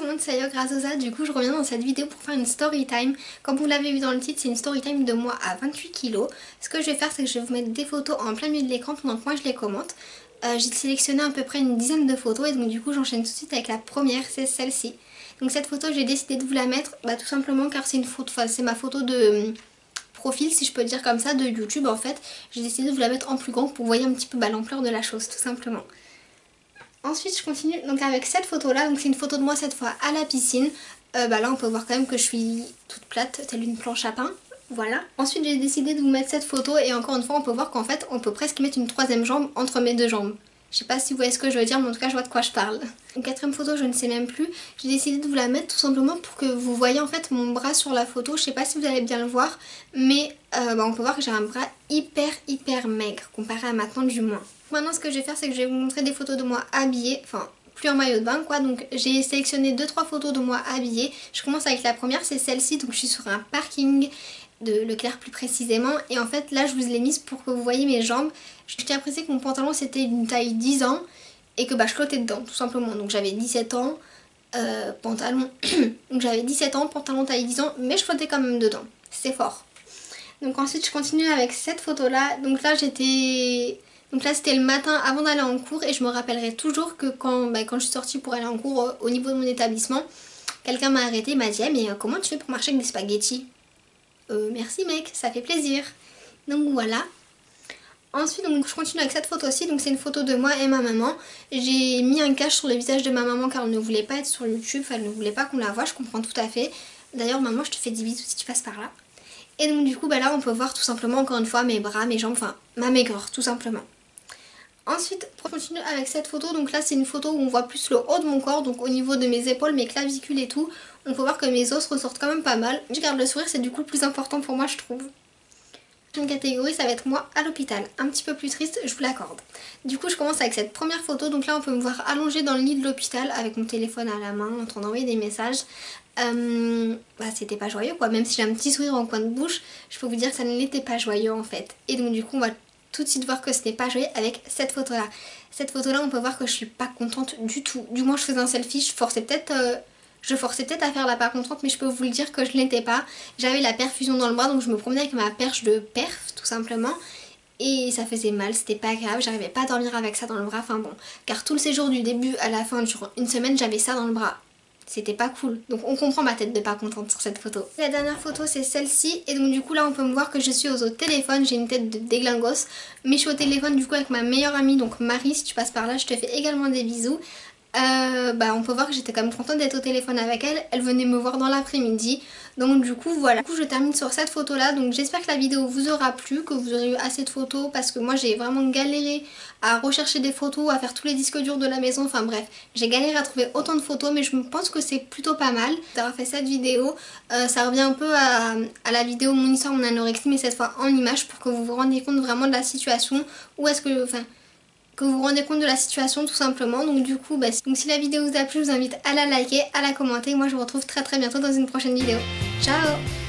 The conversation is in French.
tout le monde, c'est Yograzosa. Du coup je reviens dans cette vidéo pour faire une story time. Comme vous l'avez vu dans le titre, c'est une story time de moi à 28 kilos. Ce que je vais faire, c'est que je vais vous mettre des photos en plein milieu de l'écran pendant que moi je les commente. J'ai sélectionné à peu près une dizaine de photos et donc du coup j'enchaîne tout de suite avec la première, c'est celle-ci. Donc cette photo j'ai décidé de vous la mettre tout simplement car c'est une photo, c'est ma photo de profil, si je peux dire comme ça, de YouTube en fait. J'ai décidé de vous la mettre en plus grand pour que vous voyez un petit peu l'ampleur de la chose tout simplement. Ensuite je continue donc avec cette photo là, donc c'est une photo de moi cette fois à la piscine. Là on peut voir quand même que je suis toute plate telle une planche à pain. Voilà. Ensuite j'ai décidé de vous mettre cette photo et encore une fois on peut voir qu'en fait on peut presque mettre une troisième jambe entre mes deux jambes. Je sais pas si vous voyez ce que je veux dire mais en tout cas je vois de quoi je parle. Une quatrième photo je ne sais même plus. J'ai décidé de vous la mettre tout simplement pour que vous voyez en fait mon bras sur la photo. Je sais pas si vous allez bien le voir mais on peut voir que j'ai un bras hyper maigre comparé à maintenant du moins. Maintenant ce que je vais faire c'est que je vais vous montrer des photos de moi habillée, enfin plus en maillot de bain quoi, donc j'ai sélectionné 2-3 photos de moi habillée. Je commence avec la première, c'est celle-ci, donc je suis sur un parking de Leclerc plus précisément et en fait là je vous l'ai mise pour que vous voyez mes jambes. Je tiens à préciser que mon pantalon c'était une taille 10 ans et que je flottais dedans tout simplement, donc j'avais 17 ans, pantalon donc j'avais 17 ans, pantalon taille 10 ans mais je flottais quand même dedans, c'est fort. Donc ensuite je continue avec cette photo là, donc là c'était le matin avant d'aller en cours et je me rappellerai toujours que quand je suis sortie pour aller en cours au niveau de mon établissement, quelqu'un m'a arrêté et m'a dit mais comment tu fais pour marcher avec des spaghettis? Merci mec, ça fait plaisir. Donc voilà. Ensuite donc, je continue avec cette photo-ci, donc c'est une photo de moi et ma maman. J'ai mis un cache sur le visage de ma maman car elle ne voulait pas être sur YouTube, elle ne voulait pas qu'on la voie, je comprends tout à fait. D'ailleurs maman je te fais des bisous si tu passes par là. Et donc du coup là on peut voir tout simplement encore une fois mes bras, mes jambes, enfin ma maigreur tout simplement. Ensuite, pour continuer avec cette photo, donc là c'est une photo où on voit plus le haut de mon corps, donc au niveau de mes épaules, mes clavicules et tout, on peut voir que mes os ressortent quand même pas mal. Je garde le sourire, c'est du coup le plus important pour moi je trouve. Une catégorie ça va être moi à l'hôpital, un petit peu plus triste, je vous l'accorde. Du coup je commence avec cette première photo, donc là on peut me voir allongée dans le lit de l'hôpital avec mon téléphone à la main en train d'envoyer des messages. C'était pas joyeux quoi, même si j'ai un petit sourire en coin de bouche, je peux vous dire que ça ne l'était pas joyeux en fait. Et donc du coup on va tout de suite voir que ce n'est pas joyeux avec cette photo là. Cette photo là on peut voir que je suis pas contente du tout, du moins je faisais un selfie, je forçais peut-être à faire la pas contente mais je peux vous le dire que je l'étais pas. J'avais la perfusion dans le bras donc je me promenais avec ma perche de perf tout simplement. Et ça faisait mal, c'était pas grave, j'arrivais pas à dormir avec ça dans le bras, enfin bon. Car tout le séjour du début à la fin, sur une semaine, j'avais ça dans le bras. C'était pas cool. Donc on comprend ma tête de pas contente sur cette photo. La dernière photo c'est celle-ci. Et donc du coup là on peut me voir que je suis au téléphone. J'ai une tête de déglingos. Mais je suis au téléphone du coup avec ma meilleure amie. Donc Marie, si tu passes par là je te fais également des bisous. On peut voir que j'étais quand même contente d'être au téléphone avec elle. Elle venait me voir dans l'après-midi. Donc du coup voilà. Du coup je termine sur cette photo là. Donc j'espère que la vidéo vous aura plu, que vous aurez eu assez de photos. Parce que moi j'ai vraiment galéré à rechercher des photos, à faire tous les disques durs de la maison. Enfin bref, j'ai galéré à trouver autant de photos. Mais je pense que c'est plutôt pas mal d'avoir fait cette vidéo. Ça revient un peu à la vidéo mon histoire, mon anorexie. Mais cette fois en images pour que vous vous rendiez compte vraiment de la situation. Où est-ce que... que vous vous rendez compte de la situation tout simplement. Donc du coup donc si la vidéo vous a plu, je vous invite à la liker, à la commenter. Moi je vous retrouve très bientôt dans une prochaine vidéo. Ciao!